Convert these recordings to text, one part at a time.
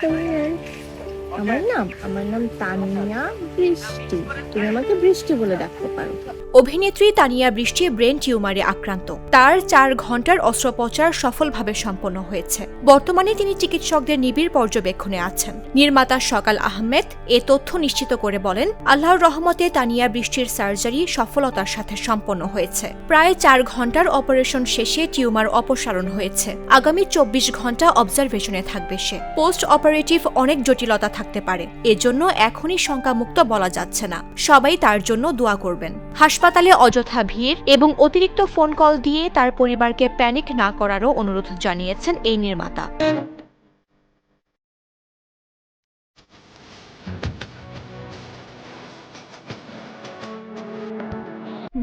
তোমার আমার নাম তানিয়া বৃষ্টি। তুমি আমাকে বৃষ্টি বলে ডাকতে পারো। অভিনেত্রী তানিয়া বৃষ্টি ব্রেন টিউমারে আক্রান্ত। তার 4 ঘন্টার অস্ত্রোপচার সফলভাবে সম্পন্ন হয়েছে। বর্তমানে তিনি চিকিৎসকদের নিবিড় পর্যবেক্ষণে আছেন। নির্মাতা সকাল আহমেদ এ তথ্য নিশ্চিত করে বলেন, আল্লাহর রহমতে তানিয়া বৃষ্টির সার্জারি সফলতার সাথে সম্পন্ন হয়েছে। প্রায় 4 ঘন্টার অপারেশন শেষে টিউমার অপসারণ হয়েছে। আগামী 24 ঘন্টা অবজারভেশনে থাকবে সে। পোস্ট অপারেটিভ অনেক জটিলতা থাকতে পারে, এজন্য এখনই শঙ্কামুক্ত বলা যাচ্ছে না। সবাই তার জন্য দোয়া করবেন। হাসপাতালে অযথা ভিড় এবং অতিরিক্ত ফোন কল দিয়ে তার পরিবারকে প্যানিক না করারও অনুরোধ জানিয়েছেন এই নির্মাতা।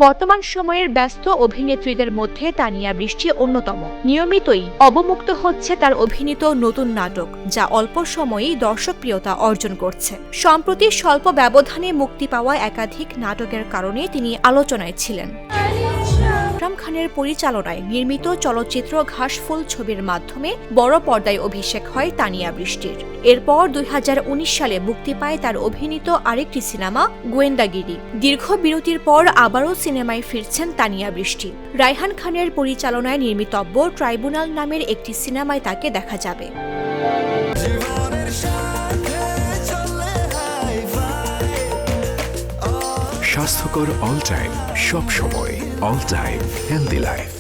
বর্তমান সময়ের ব্যস্ত অভিনেত্রীদের মধ্যে তানিয়া বৃষ্টি অন্যতম। নিয়মিতই অবমুক্ত হচ্ছে তার অভিনীত নতুন নাটক, যা অল্প সময়েই দর্শকপ্রিয়তা অর্জন করছে। সম্প্রতি স্বল্প ব্যবধানে মুক্তি পাওয়া একাধিক নাটকের কারণে তিনি আলোচনায় ছিলেন। আকরাম খানের পরিচালনায় নির্মিত চলচ্চিত্র ঘাসফুল ছবির মাধ্যমে বড় পর্দায় অভিষেক হয় তানিয়া বৃষ্টির। এরপর 2019 সালে মুক্তি পায় তার অভিনীত আরেকটি সিনেমা গোয়েন্দাগিরি। দীর্ঘ বিরতির পর আবারও সিনেমায় ফিরছেন তানিয়া বৃষ্টি। রায়হান খানের পরিচালনায় নির্মিতব্য ট্রাইব্যুনাল নামের একটি সিনেমায় তাকে দেখা যাবে। স্বাস্থ্যকর অল টাইম, সব সময় অল টাইম হেলদি লাইফ।